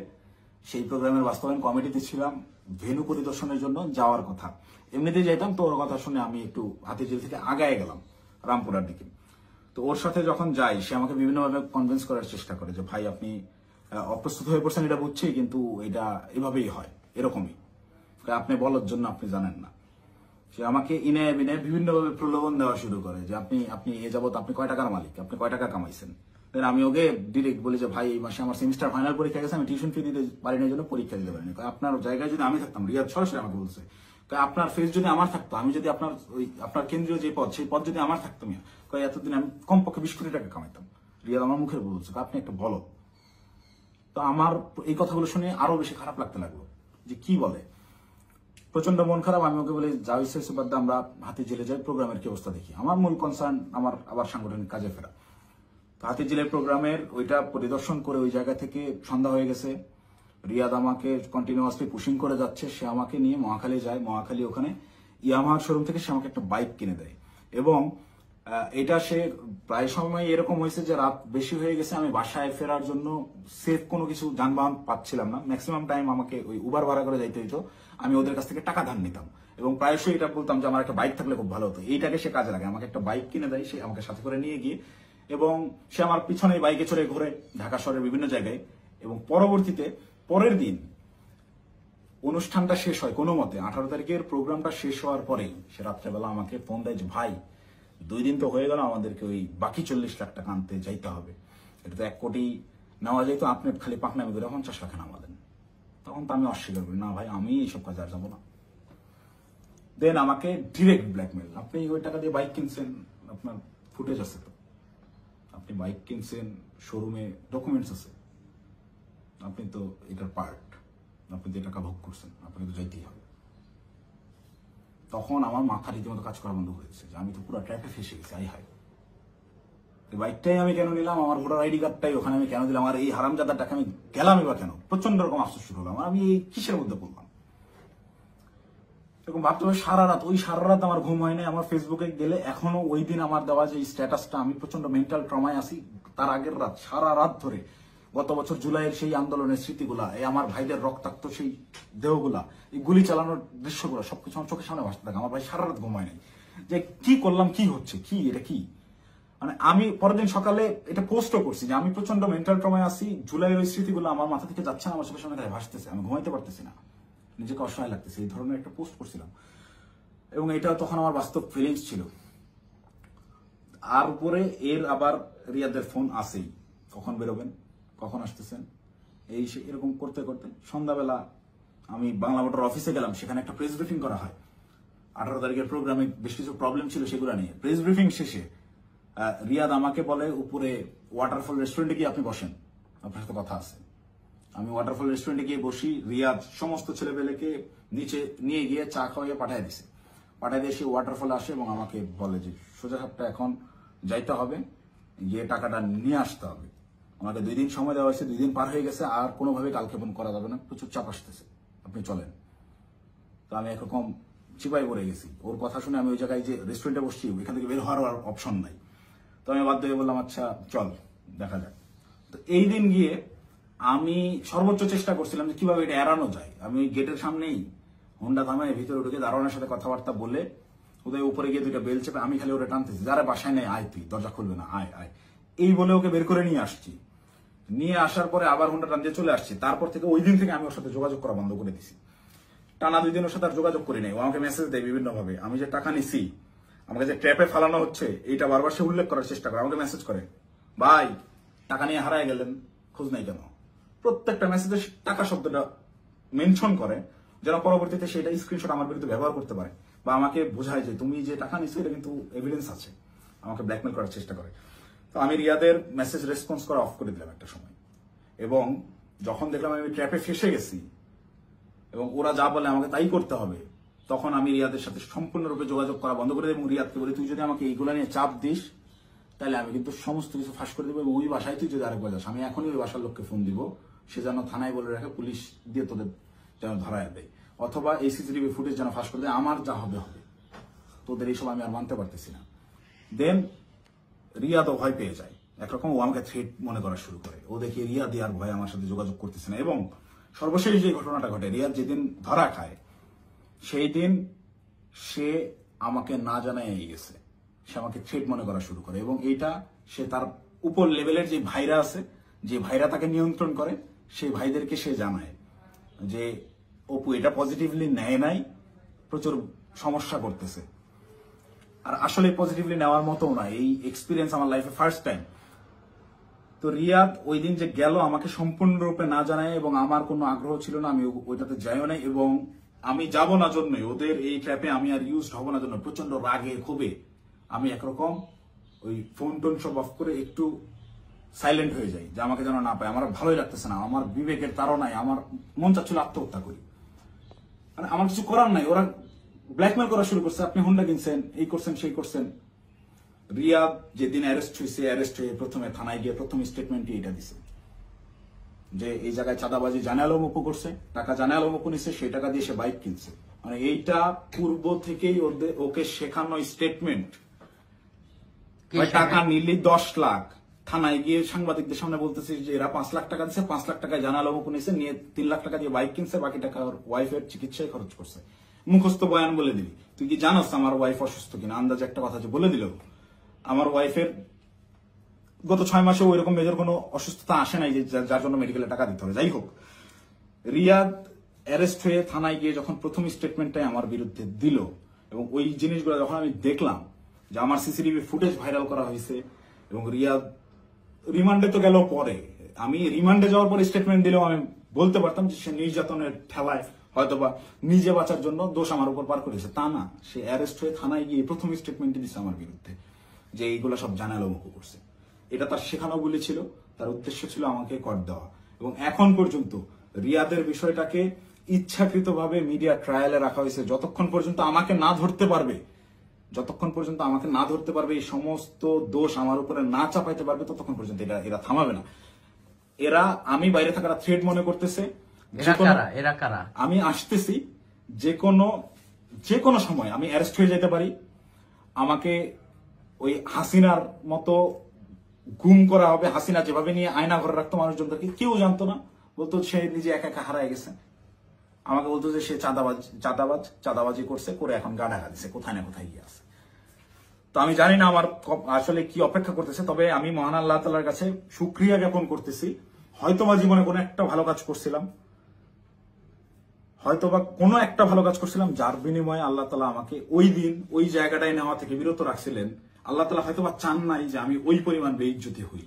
সেই প্রোগ্রামের বাস্তবায়ন কমিটিতে ছিলাম, ভেন্যু পরিদর্শনের জন্য যাওয়ার কথা। এমনিতেই যাইতাম, তো ওর কথা শুনে আমি একটু হাতিরঝিল থেকে আগায় গেলাম রামপুরার দিকে। তো ওর সাথে যখন যাই সে আমাকে বিভিন্নভাবে কনভিন্স করার চেষ্টা করে যে ভাই আপনি অপ্রস্তুত হয়ে পড়ছেন এটা বুঝছি, কিন্তু এটা এভাবেই হয়, এরকমই, আপনি বলার জন্য আপনি জানেন না। সে আমাকে ইনে বিনে বিভিন্নভাবে প্রলোভন দেওয়া শুরু করে যে আপনি আপনি এ যাবত আপনি কয় টাকার মালিক, আপনি কয় টাকা কামাইছেন। দেন আমি ওকে ডিরেক্ট বলি যে ভাই এই মাসে আমার সেমিস্টার ফাইনাল পরীক্ষা গেছে, আমি টিউশন ফি দিতে পারি না, জন্য পরীক্ষা দিতে পারিনি। আপনার জায়গায় যদি আমি থাকতাম, রিয়াদ সরাসরি আমাকে বলছে, আপনার ফেস যদি আমার থাকতো, আমি যদি আপনার ওই আপনার কেন্দ্রীয় যে পদ, সেই পদ যদি আমার থাকতো, এতদিন আমি কমপক্ষে 20 কোটি টাকা কামাইতাম। রিয়াদ আমার মুখে বলছে আপনি একটা বলো। তো আমার এই কথাগুলো শুনে আরো বেশি খারাপ লাগতে লাগলো যে কি বলে, প্রচন্ড মন খারাপ। আমি ওকে বলি যা হয়েছে বাদ, আমরা হাতি জেলে যাই, প্রোগ্রামের কি অবস্থা দেখি। আমার মূল কনসার্ন আমার আবার সাংগঠনিক কাজে ফেরা। তো হাতি জেলের প্রোগ্রামের ওইটা পরিদর্শন করে ওই জায়গা থেকে সন্ধ্যা হয়ে গেছে। রিয়াদ আমাকে কন্টিনিউয়াসলি পুশিং করে যাচ্ছে। সে আমাকে নিয়ে মহাখালী যায়, মহাখালী ওখানে ইয়ামাহার শোরুম থেকে সে আমাকে একটা বাইক কিনে দেয়। এবং এটা সে প্রায় সময় এরকম হয়েছে যে রাত বেশি হয়ে গেছে, আমি বাসায় ফেরার জন্য সেফ কোনো কিছু যানবাহন পাচ্ছিলাম না। ম্যাক্সিমাম টাইম আমাকে ওই উবার ভাড়া করে যাইতে হইতো। আমি ওদের কাছ থেকে টাকা ধার নিতাম এবং প্রায়শই এটা বলতাম যে আমার একটা বাইক থাকলে খুব ভালো হতো। এইটাকে সে কাজে লাগে, আমাকে একটা বাইক কিনে দেয় সে, আমাকে সাথে করে নিয়ে গিয়ে, এবং সে আমার পিছনে বাইকে চড়ে ঘুরে ঢাকা শহরের বিভিন্ন জায়গায়। এবং পরবর্তীতে পরের দিন অনুষ্ঠানটা শেষ হয় কোনো মতে, 18 তারিখের প্রোগ্রামটা শেষ হওয়ার পরেই সে রাত্রেবেলা আমাকে ফোন দেয় যে ভাই 2 দিন তো হয়ে গেল, আমাদেরকে ওই বাকি 40 লাখ টাকা আনতে যাইতে হবে। এটা তো 1 কোটি নেওয়া যেত, আপনি খালি পাকনামি করে 50 লাখ নামা দেন। তখন তো আমি অস্বীকার করি, না ভাই আমি এইসব কাজে আর যাবো না। দেন আমাকে ডিরেক্ট ব্ল্যাকমেল, আপনি ওই টাকা দিয়ে বাইক কিনছেন, আপনার ফুটেজ আছে তো, আপনি বাইক কিনছেন, শোরুমে ডকুমেন্টস আছে, আপনি তো এটার পার্ট, আপনি যে টাকা ভোগ করছেন আপনাকে তো যাইতেই হবে। তখন আমার মাথা রীতিমতো কাজ করা বন্ধ হয়েছে যে আমি তো পুরো ট্র্যাপে ফেসে গেছি। আই হাই, এই বাইকটাই আমি কেন নিলাম, আমার ভোটার আইডি কার্ডটাই ওখানে আমি কেন দিলাম, আর এই হারামজাদার টাকা আমি গেলামই বা কেন? প্রচন্ড রকম আফসোস শুরু হলো আমার, আমি এই কিসের মধ্যে পড়লাম এরকম ভাবতে হবে। সারা রাত আমার ঘুম হয় নাই। আমার ফেসবুকে গেলে এখনো ওই দিন আমার দেওয়া যে স্ট্যাটাসটা, আমি প্রচন্ড মেন্টাল ট্রমায় আছি। তার আগের রাত সারা রাত ধরে গত বছর জুলাইয়ের সেই আন্দোলনের স্মৃতিগুলা, এই আমার ভাইদের রক্তাক্ত সেই দেহগুলা, এই গুলি চালানোর দৃশ্যগুলো সবকিছু আমার চোখের সামনে ভাসতে থাকে। আমার ভাই সারা রাত ঘুমায় নাই যে কি করলাম, কি হচ্ছে, কি এটা কি। মানে আমি পরের দিন সকালে এটা পোস্টও করছি যে আমি প্রচন্ড মেন্টাল ট্রমায় আছি, জুলাইয়ের ওই স্মৃতিগুলো আমার মাথা থেকে যাচ্ছে না, আমার চোখের সামনে ভাসতেছে, আমি ঘুমাইতে পারতেছি না, নিজেকে অসহায় লাগতেছে। এই ধরনের একটা পোস্ট করছিলাম এবং এটা তখন আমার বাস্তব ফিলিংস ছিল। আর উপরে এর আবার রিয়াদের ফোন আসেই, কখন বেরোবেন, কখন আসতেছেন, এই এরকম করতে করতে সন্ধ্যাবেলা আমি বাংলা মোটর অফিসে গেলাম। সেখানে একটা প্রেস ব্রিফিং করা হয় 18 তারিখের প্রোগ্রামে, বেশ কিছু প্রবলেম ছিল সেগুলো নিয়ে। প্রেস ব্রিফিং শেষে রিয়াদ আমাকে বলে উপরে ওয়াটারফল রেস্টুরেন্টে গিয়ে আপনি বসেন, আপনার সাথে কথা আছে। আমি ওয়াটারফল রেস্টুরেন্টে গিয়ে বসি। রিয়াদ সমস্ত ছেলেবেলেকে নিচে নিয়ে গিয়ে চা খাওয়াইয়ে পাঠিয়ে দিছে। পাঠিয়ে দিয়ে সে ওয়াটারফলে আসে এবং আমাকে বলে যে সোজা সাপটা এখন যাইতে হবে, গিয়ে টাকাটা নিয়ে আসতে হবে। আমাকে 2 দিন সময় দেওয়া হয়েছে, 2 দিন পার হয়ে গেছে, আর কোনোভাবে কালক্ষেপণ করা যাবে না, প্রচুর চাপ আসতেছে, আপনি চলেন। তো আমি একরকম চিপাই পড়ে গেছি। ওর কথা শুনে আমি ওই জায়গায় যে রেস্টুরেন্টে বসছি, ওইখান থেকে বের হওয়ার অপশন নাই। তো আমি বাধ্য হয়ে বললাম আচ্ছা চল দেখা যাক। তো এই দিন গিয়ে আমি সর্বোচ্চ চেষ্টা করছিলাম যে কিভাবে এটা এড়ানো যায়। আমি ওই গেটের সামনেই হোন্ডা থামায় ভিতরে ঢুকে দারোয়ানের সাথে কথাবার্তা বলে ওদের উপরে গিয়ে 2টা বেল চেপে আমি খালি ওটা টানতেছি, যারা বাসায় নেই আয়, তুই দরজা খুলবে না, আয় আয়, এই বলে ওকে বের করে নিয়ে আসছি। নিয়ে আসার পরে আবার হোন্ডা টান দিয়ে চলে আসছি। তারপর থেকে ওই দিন থেকে আমি ওর সাথে যোগাযোগ করা বন্ধ করে দিছি। টানা 2 দিন ওর সাথে আর যোগাযোগ করি নাই। ও আমাকে মেসেজ দেয় বিভিন্ন ভাবে, আমি যে টাকা নিছি, আমাকে যে ট্র্যাপে ফালানো হচ্ছে, এইটা বারবার সে উল্লেখ করার চেষ্টা করে। আমাকে মেসেজ করে, ভাই টাকা নিয়ে হারায় গেলেন, খোঁজ নাই কেন? প্রত্যেকটা মেসেজে টাকা শব্দটা মেনশন করে, যেন পরবর্তীতে সেটা স্ক্রিনশট আমার বিরুদ্ধে ব্যবহার করতে পারে, বা আমাকে বোঝায় যে তুমি যে টাকা নিচ্ছ এটা কিন্তু এভিডেন্স আছে। আমাকে ব্ল্যাকমেল করার চেষ্টা করে। তো আমি রিয়াদের মেসেজ রেসপন্স করা অফ করে দিলাম একটা সময়। এবং যখন দেখলাম আমি ট্র্যাপে ফেসে গেছি এবং ওরা যা বলে আমাকে তাই করতে হবে, তখন আমি রিয়াদের সাথে সম্পূর্ণরূপে যোগাযোগ করা বন্ধ করে দিই এবং রিয়াদকে বলি তুই যদি আমাকে এইগুলা নিয়ে চাপ দিস তাহলে আমি কিন্তু সমস্ত কিছু ফাঁস করে দেবো, এবং ওই বাসায় তুই যদি আরেকবার যাস, আমি এখনই ওই বাসার লোককে ফোন দিব, সে যেন থানায় বলে রাখে, পুলিশ দিয়ে তোদের যেন ধরায় দেয়, অথবা এই সিসিটিভি ফুটেজ যেন ফাঁস করে দেয়, আমার যা হবে হবে, তোদের এইসব আমি আর মানতে পারতেছি না। দেন রিয়াদও ভয় পেয়ে যায়, একরকম ও আমাকে থ্রেট মনে করা শুরু করে। ও দেখে রিয়াদ আর ভয় আমার সাথে যোগাযোগ করতেছে না। এবং সর্বশেষ যে ঘটনাটা ঘটে, রিয়াদ যেদিন ধরা খায় সেই দিন সে আমাকে না জানায় গেছে, সে আমাকে থ্রেট মনে করা শুরু করে। এবং এইটা সে তার উপর লেভেলের যে ভাইরা আছে, যে ভাইরা তাকে নিয়ন্ত্রণ করে, সেই ভাইদেরকে সে জানায় যে অপু এটা পজিটিভলি নেয় নাই, প্রচুর সমস্যা করতেছে। আর আসলে পজিটিভলি নেওয়ার মতো না, এই এক্সপিরিয়েন্স আমার লাইফে ফার্স্ট টাইম। তো রিয়াদ ওই দিন যে গেল আমাকে সম্পূর্ণরূপে না জানায়, এবং আমার কোনো আগ্রহ ছিল না, আমি ওইটাতে যাইও নাই, এবং আমি যাব না জন্যই, ওদের এই ট্র্যাপে আমি আর ইউজ হব না জন্য প্রচন্ড রাগে ক্ষোভে আমি একরকম ওই ফোন টোন সব অফ করে একটু সাইলেন্ট হয়ে যাই, যে আমাকে যেন না পায়। আমার ভালোই লাগতেছে না, আমার বিবেকের তাড়নায় আমার মন চাচ্ছিল আত্মহত্যা করি। মানে আমার কিছু করার নাই, ওরা ব্ল্যাকমেল করা শুরু করছে, আপনি হুন্ডা কিনছেন, এই করছেন সেই করছেন। রিয়াদ যেদিন অ্যারেস্ট হয়ে প্রথমে থানায় গিয়ে প্রথম স্টেটমেন্টই এটা দিছে যে এই জায়গায় চাঁদাবাজি জানে আলম অপু করছে, টাকা জানে আলম অপু নিচ্ছে, সেই টাকা দিয়ে সে বাইক কিনছে। মানে এইটা পূর্ব থেকেই ওকে শেখানো স্টেটমেন্ট। টাকা নিলি 10 লাখ, থানায় গিয়ে সাংবাদিকদের সামনে বলতেছে যে এরা 5 লাখ টাকা দিচ্ছে, 5 লাখ টাকায় জানা আলম অপু নিচ্ছে, নিয়ে 3 লাখ টাকা দিয়ে বাইক কিনছে, বাকি টাকা ওর ওয়াইফের চিকিৎসায় খরচ করছে। মুখস্থ বয়ান বলে দিবি, তুই কি জানোস আমার ওয়াইফ অসুস্থ কিনা? আন্দাজে একটা কথা যে বলে দিল, আমার ওয়াইফের গত 6 মাসে ওই রকম মেজর কোনো অসুস্থতা আসে নাই যে যার জন্য মেডিকেলে টাকা দিতে হবে। যাই হোক, রিয়াদ অ্যারেস্ট হয়ে থানায় গিয়ে যখন প্রথম স্টেটমেন্টটাই আমার বিরুদ্ধে দিল, এবং ওই জিনিসগুলো যখন আমি দেখলাম যে আমার সিসিটিভি ফুটেজ ভাইরাল করা হয়েছে, এবং রিয়াদ রিমান্ডে তো গেল পরে, আমি রিমান্ডে যাওয়ার পরে স্টেটমেন্ট দিলেও আমি বলতে পারতাম যে সে নির্যাতনের ঠেলায় হয়তোবা নিজে বাঁচার জন্য দোষ আমার উপর পার করেছে। তা না, সে অ্যারেস্ট হয়ে থানায় গিয়ে প্রথম স্টেটমেন্ট দিচ্ছে আমার বিরুদ্ধে যে এইগুলো সব জানালো মুখ করছে। এটা তার শেখানো বলে ছিল, তার উদ্দেশ্য ছিল আমাকে কর দেওয়া। এবং এখন পর্যন্ত রিয়াদের বিষয়টাকে ইচ্ছাকৃতভাবে মিডিয়া ট্রায়ালে রাখা হয়েছে, যতক্ষণ পর্যন্ত আমাকে না ধরতে পারবে, এই সমস্ত দোষ আমার উপরে না চাপাইতে পারবে, ততক্ষণ পর্যন্ত এরা থামাবে না। এরা আমি বাইরে থাকার থ্রেড মনে করতেছে। আমি আসতেছি, যে কোনো সময় আমি অ্যারেস্ট হয়ে যেতে পারি, আমাকে ওই হাসিনার মতো গুম করা হবে। হাসিনা যেভাবে নিয়ে আয়না ঘরে রাখতো মানুষজনকে, কেউ জানতো না, বলতো সে নিজে একা একা হারায় গেছে। আমাকে বলতো যে সে চাঁদাবাজি করছে, করে এখন গা ঢাকা দিছে, কোথায় না কোথায় গিয়ে আছে। তো আমি জানি না আমার আসলে কি অপেক্ষা করতেছে, তবে আমি মহান আল্লাহ তাআলার কাছে শুকরিয়া জ্ঞাপন করতেছি। হয়তোবা জীবনে কোনো একটা ভালো কাজ করছিলাম, যার বিনিময়ে আল্লাহ তাআলা আমাকে ওই দিন ওই জায়গাটায় নেওয়া থেকে বিরত রাখছিলেন। আল্লাহ তাআলা হয়তোবা চান নাই যে আমি ওই পরিমাণ বেইজ্জতি হই,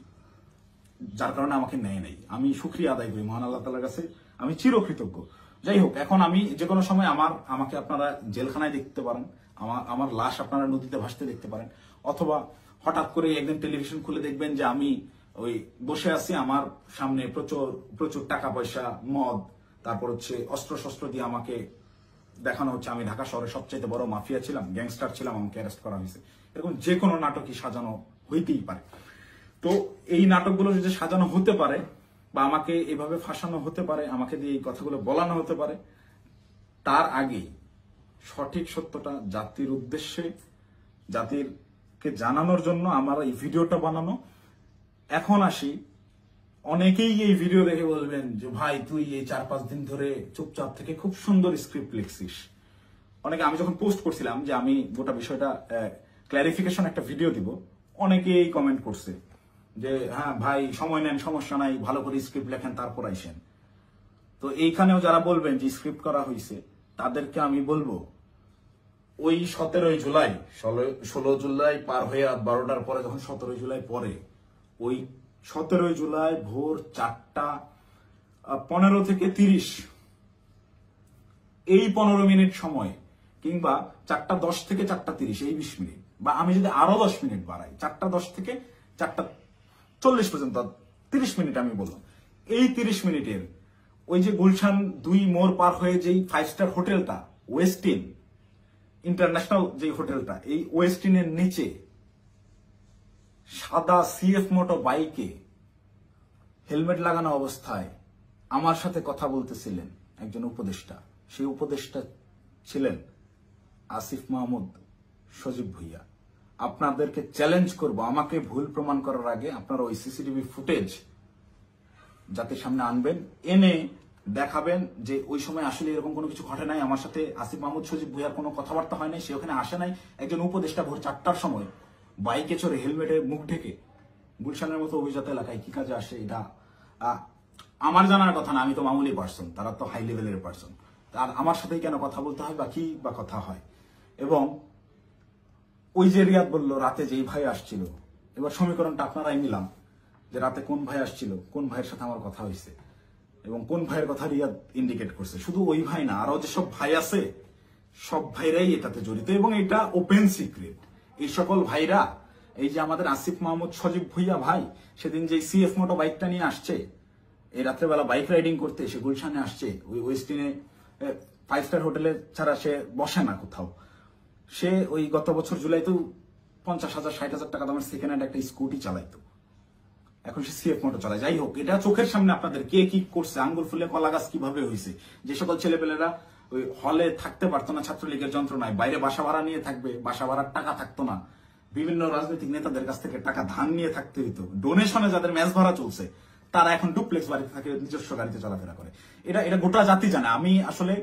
যার কারণে আমাকে নেয় নাই। আমি শুকরিয়া আদায় করি মহান আল্লাহ তাআলার কাছে, আমি চিরকৃতজ্ঞ। যাই হোক, এখন আমি যে কোনো সময় আমাকে আপনারা জেলখানায় দেখতে পারেন, আমার লাশ আপনারা নদীতে ভাসতে দেখতে পারেন, অথবা হঠাৎ করে একদিন টেলিভিশন খুলে দেখবেন যে আমি ওই বসে আছি, আমার সামনে প্রচুর টাকা পয়সা, মদ, তারপর হচ্ছে অস্ত্র দিয়ে আমাকে দেখানো হচ্ছে আমি ঢাকা শহরের সবচেয়ে বড় মাফিয়া ছিলাম, গ্যাংস্টার ছিলাম, আমাকে অ্যারেস্ট করা হয়েছে। এরকম যে কোনো নাটকই সাজানো হইতেই পারে। তো এই নাটকগুলো যদি সাজানো হতে পারে, বা আমাকে এভাবে ফাঁসানো হতে পারে, আমাকে দিয়ে এই কথাগুলো বলানো হতে পারে, তার আগেই সঠিক সত্যটা জাতির উদ্দেশ্যে, জাতিরকে জানানোর জন্য আমার এই ভিডিওটা বানানো। এখন আসি, অনেকেই এই ভিডিও দেখে বলবেন যে ভাই তুই এই 4-5 দিন ধরে চুপচাপ থেকে খুব সুন্দর স্ক্রিপ্ট লিখছিস। অনেকে, আমি যখন পোস্ট করছিলাম যে আমি গোটা বিষয়টা ক্ল্যারিফিকেশন একটা ভিডিও দিব, অনেকেই কমেন্ট করছে যে হ্যাঁ ভাই সময় নেন, সমস্যা নাই, ভালো করে স্ক্রিপ্ট লেখেন, তারপর আইসেন। তো এইখানেও যারা বলবেন যে স্ক্রিপ্ট করা হয়েছে, তাদেরকে আমি বলবো ওই 17 জুলাই 16 জুলাই পার হয়ে রাত 12টার পরে, যখন 17 জুলাই পরে, ওই 17 জুলাই ভোর 4:15 থেকে 30 এই 15 মিনিট সময়, কিংবা 4:10 থেকে 4:30 এই 20 মিনিট, বা আমি যদি আরো 10 মিনিট বাড়াই, 4:10 থেকে 4:40 পর্যন্ত 30 মিনিট আমি বললাম, এই 30 মিনিটের ওই যে গুলশান 2 মোড় পার হয়ে যেই 5 স্টার হোটেলটা, ওয়েস্টিন ইন্টারন্যাশনাল যে হোটেলটা, এই ওয়েস্টিনের নিচে সাদা সিএফ মোটো বাইকে হেলমেট লাগানো অবস্থায় আমার সাথে কথা বলতেছিলেন একজন উপদেষ্টা। সেই উপদেষ্টা ছিলেন আসিফ মাহমুদ সজীব ভুইয়া। আপনাদেরকে চ্যালেঞ্জ করব, আমাকে ভুল প্রমাণ করার আগে আপনারা ওই সিসিটিভি ফুটেজ জাতির সামনে আনবেন, এনে দেখাবেন যে ওই সময় আসলে এরকম কোনো কিছু ঘটে নাই, আমার সাথে আসিফ মাহমুদ সজীব ভুইয়ার কোনো কথাবার্তা হয় নাই, সে ওখানে আসে নাই। একজন উপদেষ্টা ভোর 4টার সময় বাইকে চড়ে হেলমেটে মুখ ঢেকে গুলশানের মতো অভিজাত এলাকায় কি কাজে আসে, এটা আমার জানার কথা না। আমি তো মামুলি পার্সন, তারা তো হাই লেভেলের পার্সন। আর আমার সাথেই কেন কথা বলতে হয় বা কি বা কথা হয়। এবং ওই যে রিয়াদ বললো রাতে যেই ভাই আসছিল, এবার সমীকরণটা আপনারাই মিলাম যে রাতে কোন ভাই আসছিল, কোন ভাইয়ের সাথে আমার কথা হয়েছে এবং কোন ভাইয়ের কথা রিয়াদ ইন্ডিকেট করছে। শুধু ওই ভাই না, আরো যেসব ভাই আছে সব ভাইরাই এটাতে জড়িত এবং এটা ওপেন সিক্রেট। এই সকল ভাইরা, এই যে আমাদের আসিফ মাহমুদ সজীব ভুইয়া ভাই সেদিন যে সিএফ মোটো বাইকটা নিয়ে আসছে, এই রাত্রেবেলা বাইক রাইডিং করতে সে গুলশানে আসছে, ওই ওয়েস্টিনে 5 স্টার হোটেলে ছাড়া সে বসে না কোথাও। সে ওই গত বছর জুলাইতেও 50,000 60,000 টাকা দামের সেকেন্ড হ্যান্ড একটা স্কুটি চালাইতো, এখন সে সিএফ মোটো চালায়। যাই হোক, এটা চোখের সামনে আপনাদের কে কি করছে, আঙ্গুল ফুলে কলা গাছ কিভাবে হয়েছে, যে সকল ছেলেপেলেরা ওই হলে থাকতে পারতো না ছাত্রলীগের যন্ত্রণায়, বাইরে বাসা ভাড়া নিয়ে থাকবে, বাসা ভাড়ার টাকা থাকতো না, বিভিন্ন রাজনৈতিক নেতাদের কাছ থেকে টাকা ধান নিয়ে থাকতে হইতো, ডোনেশনে যাদের ম্যাচ ভাড়া চলছে তারা এখন ডুপ্লেক্স বাড়িতে থাকে, নিজস্ব গাড়িতে চলাফেরা করে। এটা গোটা জাতি জানে। আমি আসলে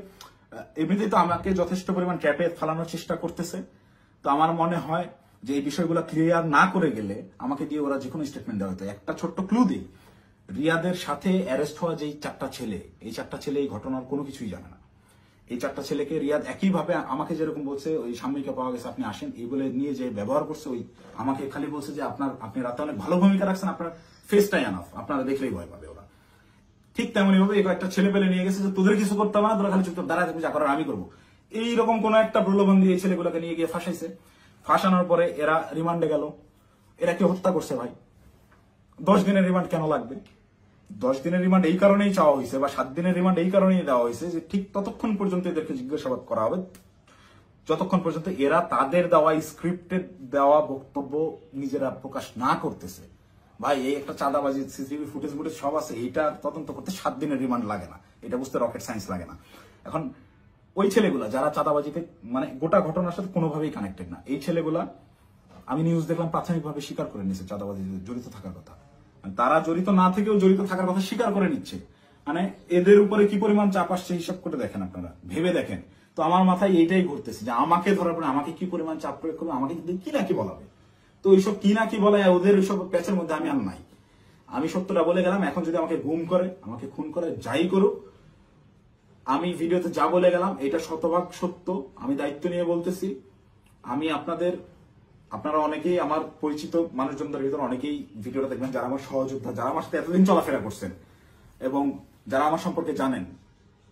এমনিতেই তো আমাকে যথেষ্ট পরিমাণ ট্র্যাপে ফেলানোর চেষ্টা করতেছে, তো আমার মনে হয় যে এই বিষয়গুলো ক্লিয়ার না করে গেলে আমাকে দিয়ে ওরা যে কোনো স্টেটমেন্ট দেওয়া হতো। একটা ছোট্ট ক্লু দিই, রিয়াদের সাথে অ্যারেস্ট হওয়া যেই 4টা ছেলে, এই 4টা ছেলে এই ঘটনার কোনো কিছুই জানে না। এই 4টা ছেলেকে রিয়াদ একইভাবে আমাকে যেরকম বলছে ওই সাময়িকা পাওয়া গেছে আপনি আসেন এই বলে নিয়ে যে ব্যবহার করছে, ওই আমাকে খালি বলছে যে আপনি রাতে অনেক ভালো ভূমিকা রাখছেন, আপনার ফেসটাই আনাফ, আপনারা দেখলেই ভয় পাবে ওরা। ঠিক তেমনি ভাবে এই একটা ছেলে পেলে নিয়ে গেছে যে তোদের কিছু করতে হবে না, তোরা খালি চুপচাপ দাঁড়ায় থাকবি, যা করার আমি করবো। এইরকম কোন একটা প্রলোভন দিয়ে এই ছেলেগুলোকে নিয়ে গিয়ে ফাঁসাইছে। ফাঁসানোর পরে এরা রিমান্ডে গেল। এরা কি হত্যা করছে ভাই? 10 দিনের রিমান্ড কেন লাগবে? 10 দিনের রিমান্ড এই কারণেই চাওয়া হয়েছে বা 7 দিনের রিমান্ড এই কারণেই দেওয়া হয়েছে যে ঠিক ততক্ষণ পর্যন্ত এদেরকে জিজ্ঞাসাবাদ করা হবে যতক্ষণ পর্যন্ত এরা তাদের দেওয়া স্ক্রিপ্টেড দেওয়া বক্তব্য নিজেরা প্রকাশ না করতেছে। ভাই এই একটা চাঁদাবাজি সিসিটিভি ফুটেজ সব আছে, এটা তদন্ত করতে 7 দিনের রিমান্ড লাগে না, এটা বুঝতে রকেট সায়েন্স লাগে না। এখন ওই ছেলেগুলা যারা চাঁদাবাজিতে মানে গোটা ঘটনার সাথে কোনোভাবেই কানেক্টেড না, এই ছেলেগুলা আমি নিউজ দেখলাম প্রাথমিকভাবে স্বীকার করে নিয়েছে চাঁদাবাজি জড়িত থাকার কথা। তারা জড়িত না থেকেও জড়িত থাকার কথা স্বীকার করে নিচ্ছে। মানে এদের উপরে কি পরিমাণ চাপ আসছে হিসাব করে দেখেন, আপনারা ভেবে দেখেন। তো আমার মাথায় এইটাই ঘুরতেছে যে আমাকে ধরার পরে আমাকে কি পরিমাণ চাপ প্রয়োগ করবে, আমাকে কি না কি বলাবে। তো এইসব কি না কি বলে ওদের ওইসব প্যাচের মধ্যে আমি আর নাই। আমি সত্যটা বলে গেলাম, এখন যদি আমাকে গুম করে, আমাকে খুন করে, যাই করুক, আমি ভিডিওতে যা বলে গেলাম এটা শতভাগ সত্য, আমি দায়িত্ব নিয়ে বলতেছি। আমি আপনারা অনেকেই আমার পরিচিত মানুষজনদের ভিতরে অনেকেই ভিডিওটা দেখবেন যারা আমার সহযোদ্ধা, যারা আমার সাথে এতদিন চলাফেরা করছেন এবং যারা আমার সম্পর্কে জানেন,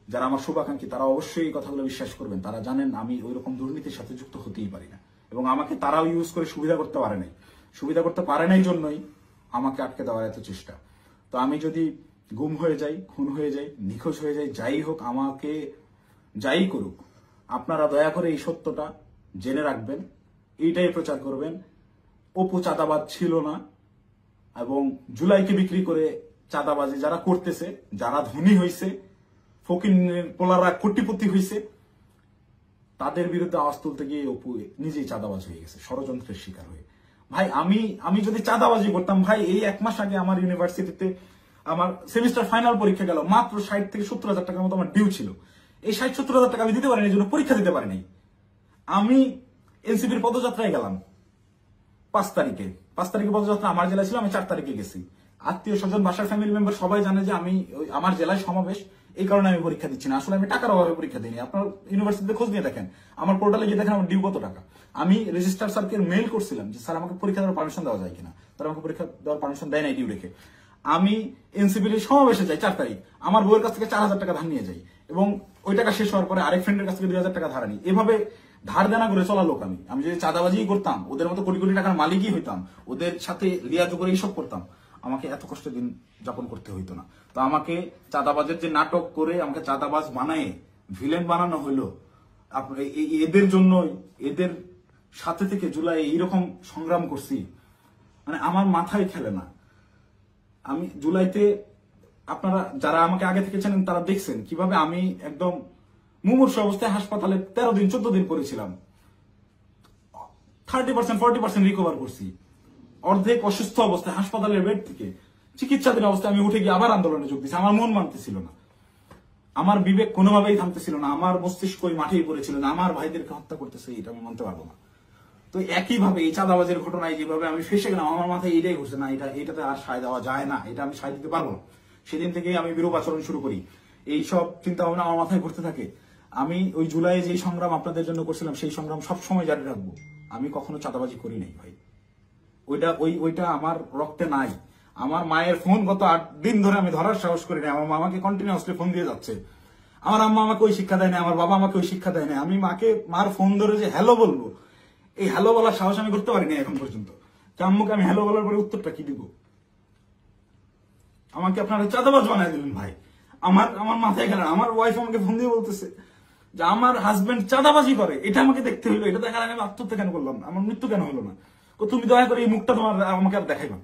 যারা আমার শুভাকাঙ্ক্ষী, তারা অবশ্যই এই কথাগুলো বিশ্বাস করবেন। তারা জানেন আমি ওই রকম দুর্নীতির সাথে যুক্ত হতেই পারি না এবং আমাকে তারাও ইউজ করে সুবিধা করতে পারে নাই। সুবিধা করতে পারে নাই জন্যই আমাকে আটকে দেওয়ার এত চেষ্টা। তো আমি যদি গুম হয়ে যাই, খুন হয়ে যাই, নিখোঁজ হয়ে যাই, যাই হোক, আমাকে যাই করুক, আপনারা দয়া করে এই সত্যটা জেনে রাখবেন, এইটাই প্রচার করবেন। অপু চাঁদাবাজ ছিল না এবং জুলাইকে বিক্রি করে চাঁদাবাজি যারা করতেছে, যারা ধনী হয়েছে, ফকিরের পোলারা কোটিপতি হয়েছে, তাদের বিরুদ্ধে আওয়াজ তুলতে গিয়ে অপু নিজেই চাঁদাবাজ হয়ে গেছে, ষড়যন্ত্রের শিকার হয়ে। ভাই আমি যদি চাঁদাবাজি করতাম, ভাই এই 1 মাস আগে আমার ইউনিভার্সিটিতে আমার সেমিস্টার ফাইনাল পরীক্ষা গেল, মাত্র 60 থেকে 70,000 টাকার মতো আমার ডিউ ছিল। এই 60-70,000 টাকা আমি দিতে পারিনি, এই জন্য পরীক্ষা দিতে পারিনি। আমি এনসিপির পদযাত্রায় গেলাম 5 তারিখে পদযাত্রা আমার জেলায় ছিল, আমি 4 তারিখে গেছি। আত্মীয় স্বজন, বাসার ফ্যামিলি মেম্বার সবাই জানে যে আমি আমার জেলায় সমাবেশ, এই কারণে আমি পরীক্ষা দিচ্ছি না। আসলে আমি টাকার অভাবে পরীক্ষা দিইনি। আপনার ইউনিভার্সিটিতে খোঁজ নিয়ে দেখেন, আমার পোর্টালে গিয়ে দেখেন আমার ডিউ কত টাকা। আমি রেজিস্ট্রার স্যারকে মেইল করছিলাম যে স্যার আমাকে পরীক্ষা দেওয়ার পারমিশন দেওয়া যায় কিনা, তারা আমাকে পরীক্ষা দেওয়ার পারমিশন দেয় নাই ডিউ রেখে। আমি এনসিপির সমাবেশে যাই 4 তারিখ, আমার বউয়ের কাছ থেকে 4,000 টাকা ধার নিয়ে যাই এবং ওই টাকা শেষ হওয়ার পরে আরেক ফ্রেন্ডের কাছ থেকে 2,000 টাকা ধার আনি। এভাবে ধার দেনা করে চলা লোক আমি যদি চাঁদাবাজি করতাম, ওদের মতো কোটি কোটি টাকার মালিকই হইতাম, ওদের সাথে লিয়াজু করে এইসব করতাম, আমাকে এত কষ্ট দিন যাপন করতে হইতো না। তো আমাকে চাঁদাবাজের যে নাটক করে আমাকে চাঁদাবাজ বানায় ভিলেন বানানো হইলো এদের জন্যই। এদের সাথে থেকে জুলাই এইরকম সংগ্রাম করছি, মানে আমার মাথায় খেলে না। আমি জুলাইতে, আপনারা যারা আমাকে আগে থেকে চেনেন তারা দেখছেন কিভাবে আমি একদম মুমূর্ষু অবস্থায় হাসপাতালে 13 দিন 14 দিন পড়েছিলাম। 30% 40% রিকভার করছি। অর্ধেক অসুস্থ অবস্থায় হাসপাতালের বেড থেকে চিকিৎসাধীন অবস্থায় আমি উঠে গিয়ে আবার আন্দোলনে যোগ দিয়েছি। আমার মন মানতেছিল না, আমার বিবেক কোনোভাবেই থামতেছিল না, আমার মস্তিষ্ক মাঠেই পড়েছিল না, আমার ভাইদেরকে হত্যা করতেছে, এটা আমি মানতে পারবো না। তো একইভাবে এই চাঁদাবাজের ঘটনায় যেভাবে আমি ফেসে গেলাম, আমার মাথায় এইটাই ঘুরছে, না এটাতে আর সায় দেওয়া যায় না, এটা আমি সায় দিতে পারবো না। সেদিন থেকেই আমি বিরূপ আচরণ শুরু করি। এইসব চিন্তা ভাবনা আমার মাথায় ঘুরতে থাকে। আমি ওই জুলাই যে সংগ্রাম আপনাদের জন্য করছিলাম সেই সংগ্রাম সবসময় জারি রাখবো। আমি কখনো চাঁদাবাজি করি নাই ভাই, ওইটা আমার রক্তে নাই। আমার মায়ের ফোন গত 8 দিন ধরে আমি ধরার সাহস করি না। আমার মামাকে কন্টিনিউয়াসলি ফোন দিয়ে যাচ্ছে। আমার আম্মা আমাকে ওই শিক্ষা দেয় না, আমার বাবা আমাকে ওই শিক্ষা দেয় না। আমি মার ফোন ধরে যে হ্যালো বলবো, এই হ্যালো বলার সাহস আমি করতে পারিনি এখন পর্যন্ত। আম্মুকে আমি হ্যালো বলার পরে উত্তরটা কি দিব? আমাকে আপনারা চাঁদাবাজ বানায় দিলেন ভাই। আমার মাথায় গেল। আমার ওয়াইফ আমাকে ফোন দিয়ে বলতেছে যে আমার হাজবেন্ড চাঁদাবাজি করে, এটা আমাকে দেখতে হইলো। এটা দেখার আগে আমি আত্মহত্যা কেন করলাম না? আমার মৃত্যু কেন হলো না? তুমি দয়া করে এই মুখটা আমাকে আর দেখাইবা।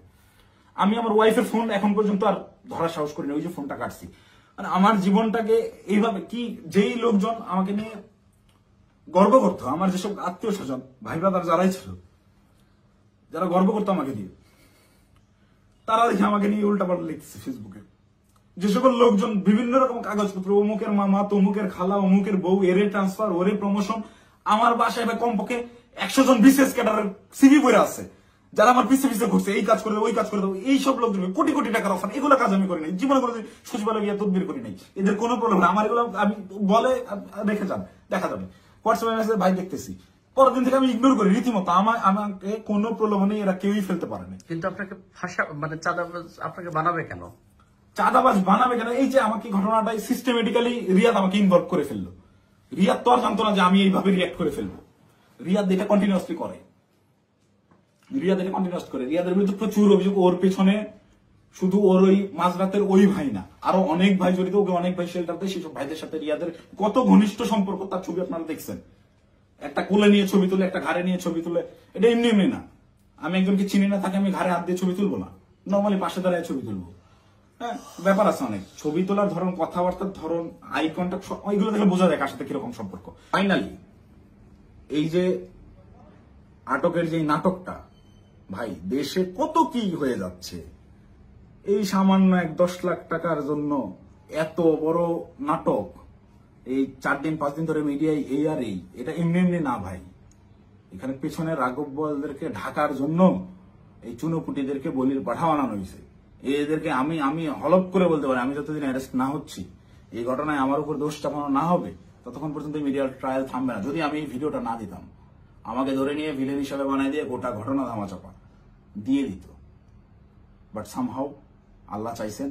আমি আমার ওয়াইফের ফোন এখন পর্যন্ত আর ধরার সাহস করি না। ওই যে ফোনটা কাটছি, মানে আমার জীবনটাকে এইভাবে কি যেই লোকজন আমাকে নিয়ে গর্ব করতো, আমার যেসব আত্মীয় স্বজন ভাই ব্রাদার যারাই ছিল, যারা গর্ব করতো আমাকে দিয়ে, তারা দেখে আমাকে নিয়ে উল্টাপাল্টা লিখতেছে ফেসবুকে। যে সকল লোকজন বিভিন্ন রকম কাগজপত্র, অমুকের মামা, তমুকের খালা, অমুকের বউ, এরে ট্রান্সফার, ওরে প্রমোশন, আমার বাসায় বা কমপক্ষে 100 জন বিশেষ ক্যাডারের সিভি বইরা আছে, যারা আমার পিছে পিছে ঘুরছে, এই কাজ করে দেবো, ওই কাজ করে দেবো। এইসব লোকজন কোটি কোটি টাকার অফার, এগুলো কাজ আমি করি নাই জীবনে, করে সচিবালয় গিয়ে তদবির করি নাই। এদের কোনো প্রবলেম না। আমার এগুলো আমি বলে রেখে যান, দেখা যাবে হোয়াটসঅ্যাপে মেসেজ, ভাই দেখতেছি, পরের দিন থেকে আমি ইগনোর করি রীতিমতো। আমাকে কোনো প্রলোভনে এরা কেউই ফেলতে পারে না। কিন্তু আপনাকে মানে চাঁদাবাজ আপনাকে বানাবে কেন? চাঁদাবাজ বানাবে কেন? এই যে আমাকে ঘটনাটাই সিস্টেমেটিক্যালি রিয়াদ আমাকে ইনভলভ করে ফেললো। রিয়াদ তো আর জানতো না যে আমি এইভাবে রিয়াক্ট করে ফেলবো। রিয়াদ এটা কন্টিনিউয়াসলি করে। রিয়াদের বিরুদ্ধে প্রচুর অভিযোগ। ওর পেছনে শুধু ওর ওই মাঝরাতের ওই ভাই না, আরো অনেক ভাই জড়িত। ওকে অনেক ভাই শেল্টার দেয়। সেসব ভাইদের সাথে রিয়াদের কত ঘনিষ্ঠ সম্পর্ক, তার ছবি আপনারা দেখছেন। একটা কোলে নিয়ে ছবি তুলে, একটা ঘাড়ে নিয়ে ছবি তুলে। এটা এমনি এমনি না। আমি একজনকে চিনি না, তাকে আমি ঘাড়ে হাত দিয়ে ছবি তুলবো না, নর্মালি পাশে দাঁড়ায় ছবি তুলবো। হ্যাঁ, ব্যাপার আছে অনেক। ছবি তোলার ধরন, কথাবার্তার ধরন, আই কন্ট্যাক্ট, ওইগুলো দেখে বোঝা যায় কার সাথে কিরকম সম্পর্ক। ফাইনালি এই যে আটকের যে নাটকটা, ভাই দেশে কত কি হয়ে যাচ্ছে। এই সামান্য 10 লাখ টাকার জন্য এত বড় নাটক, এই 4 দিন 5 দিন ধরে মিডিয়ায় এই আর এই, এটা এমনি এমনি না ভাই। এখানে পেছনে রাঘব বোয়ালদেরকে ঢাকার জন্য এই চুনোপুটিদেরকে বলির পাঠা বানানো হয়েছে। এদেরকে আমি হলপ করে বলতে পারি, আমি যতদিন অ্যারেস্ট না হচ্ছি, এই ঘটনায় আমার উপর দোষ চাপানো না হবে, ততক্ষণ পর্যন্ত মিডিয়ার ট্রায়াল থামবে না। যদি আমি এই ভিডিওটা না দিতাম, আমাকে ধরে নিয়ে ভিলেন হিসাবে বানাই দিয়ে গোটা ঘটনা ধামাচাপা দিয়ে দিত। বাট সামহাউ আল্লাহ চাইছেন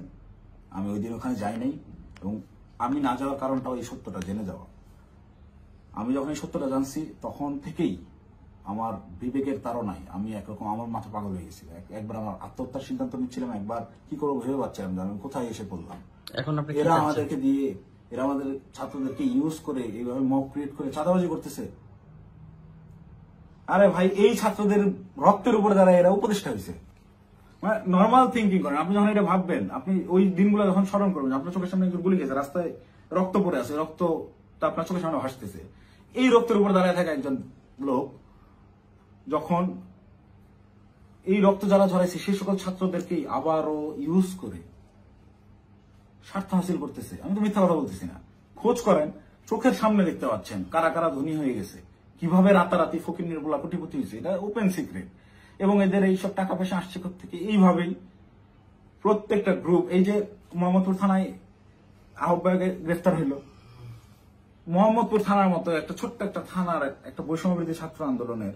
আমি ওই দিন ওখানে যাই নাই। এবং আমি না যাওয়ার কারণটাও এই সত্যটা জেনে যাওয়া। আমি যখন এই সত্যটা জানছি, তখন থেকেই আমার বিবেকের তাড়নায় আমি একরকম আমার মাথা পাগল হয়ে গেছিল। একবার আমার আত্মহত্যার সিদ্ধান্ত নিচ্ছিলাম, একবার কি করবো ভেবে পাচ্ছিলাম যে আমি কোথায় এসে পড়লাম। এখন এরা আমাদেরকে দিয়ে, এরা আমাদের ছাত্রদেরকে ইউজ করে এইভাবে মব ক্রিয়েট করে চাঁদাবাজি করতেছে। আরে ভাই, এই ছাত্রদের রক্তের উপরে দ্বারা এরা উপদেষ্টা হয়েছে। মানে নর্মাল থিঙ্কিং করেন। আপনি যখন এটা ভাববেন, আপনি ওই দিনগুলো যখন স্মরণ করবেন, আপনার চোখের সামনে একজন গুলি গেছে, রাস্তায় রক্ত পড়ে আছে, রক্তটা আপনার চোখের সামনে ভাসতেছে। এই রক্তের উপর দাঁড়ায় থাকা একজন লোক যখন এই রক্ত যারা ঝরাইছে সেই সকল ছাত্রদেরকেই আবারও ইউজ করে স্বার্থ হাসিল করতেছে। আমি তো মিথ্যা কথা বলতেছি না। খোঁজ করেন, চোখের সামনে দেখতে পাচ্ছেন কারা কারা ধনী হয়ে গেছে, কিভাবে রাতারাতি ফকির নির্বলা কোটিপতি হয়েছে। এটা ওপেন সিক্রেট। এবং এদের এইসব টাকা পয়সা আসছে থেকে এইভাবেই প্রত্যেকটা গ্রুপ। এই যে মোহাম্মদপুর থানায় আহ্বায়কে গ্রেফতার হইল, মোহাম্মদপুর থানার মতো একটা ছোট্ট একটা থানার একটা বৈষম্যবিরোধী ছাত্র আন্দোলনের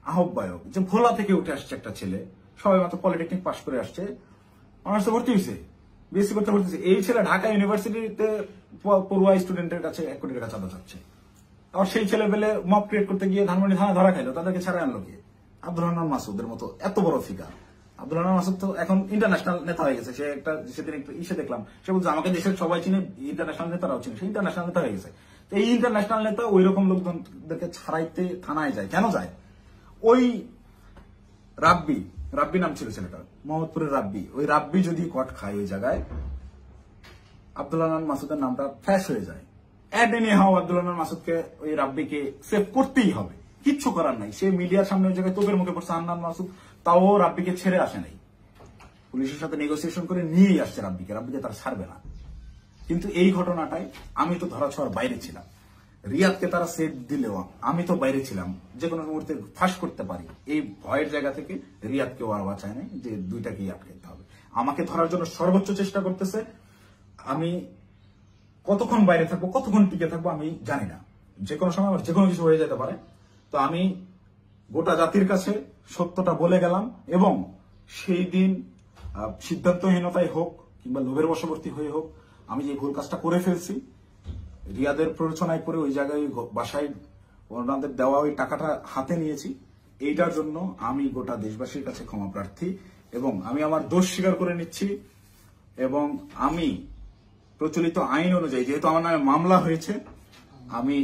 আহ্বায়ক, যে ভোলা থেকে উঠে আসছে একটা ছেলে, সবাই মাত্র পলিটেকনিক পাশ করে আসছে, অনার্সে ভর্তি হয়েছে, বিএসসি করতে ভর্তি হয়েছে। এই ছেলে ঢাকা ইউনিভার্সিটিতে পড়ুয়া স্টুডেন্টের কাছে 1 কোটি টাকা চাঁদা চাচ্ছে। আর সেই ছেলে পেলে মব ক্রিয়েট করতে গিয়ে ধানমন্ডি থানা ধরা খাইলো, তাদেরকে ছাড়া আনলো কে? আব্দুল হান্নান মাসুদের মতো এত বড় ফিগার। আব্দুল হান্নান মাসুদ তো এখন ইন্টারন্যাশনাল নেতা হয়ে গেছে। সে একটা সেদিন একটু ইসে দেখলাম, সে বলছে আমাকে দেশের সবাই চিনে, ইন্টারন্যাশনাল নেতারাও চিনে। সে ইন্টারন্যাশনাল নেতা হয়ে গেছে। এই ইন্টারন্যাশনাল নেতা ওই রকম লোকজনদেরকে ছাড়াইতে থানায় যায়। কেন যায়? ওই রাব্বি নাম ছিল ছেলেটার, মোহাম্মদপুরের রাব্বি। ওই রাব্বি যদি কট খায় ওই জায়গায়, আব্দুল হান্নান মাসুদের নামটা ফ্ল্যাশ হয়ে যায়। আব্দুল হান্নান মাসুদকে, ওই রাব্বিকে সেভ করতেই হবে, কিচ্ছু করার নাই। সে মিডিয়ার সামনে ওই জায়গায় তোপের মুখে পড়ছে হান্নান মাসুদ, তাও রাব্বিকে ছেড়ে আসে নাই। পুলিশের সাথে নেগোসিয়েশন করে নিয়েই আসছে রাব্বিকে তারা ছাড়বে না। কিন্তু এই ঘটনাটাই আমি তো ধরা ছোঁয়ার বাইরে ছিলাম। রিয়াদকে তারা সেট দিলেও আমি তো বাইরে ছিলাম, যে কোনো মুহূর্তে ফাঁস করতে পারি। এই ভয়ের জায়গা থেকে রিয়াদকেও আর বাঁচায় নাই যে দুইটাকেই আটকাতে হবে। আমাকে ধরার জন্য সর্বোচ্চ চেষ্টা করতেছে। আমি কতক্ষণ বাইরে থাকবো, কতক্ষণ টিকে থাকবো আমি জানি না। যে কোনো সময় আমার যে কোনো কিছু হয়ে যেতে পারে। তো আমি গোটা জাতির কাছে সত্যটা বলে গেলাম, এবং সেই দিন সিদ্ধান্তহীনতায় হোক কিংবা লোভের বশবর্তী হয়ে হোক, আমি যে ভুল কাজটা করে ফেলছি, রিয়াদের প্ররোচনায় পড়ে ওই জায়গায় বাসায় ওনাদের দেওয়া ওই টাকাটা হাতে নিয়েছি, এইটার জন্য আমি গোটা দেশবাসীর কাছে ক্ষমা প্রার্থী, এবং আমি আমার দোষ স্বীকার করে নিচ্ছি। এবং আমি প্রচলিত আইন অনুযায়ী, যেহেতু আমার নামে মামলা হয়েছে, আমি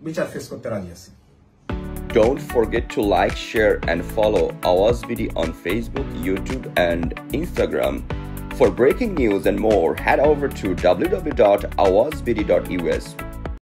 বিচার ফেস করতে রাজি আছি। Don't forget to like, share and follow Awaz Video on Facebook, YouTube and Instagram. For breaking news and more, head over to www.awazvideo.us.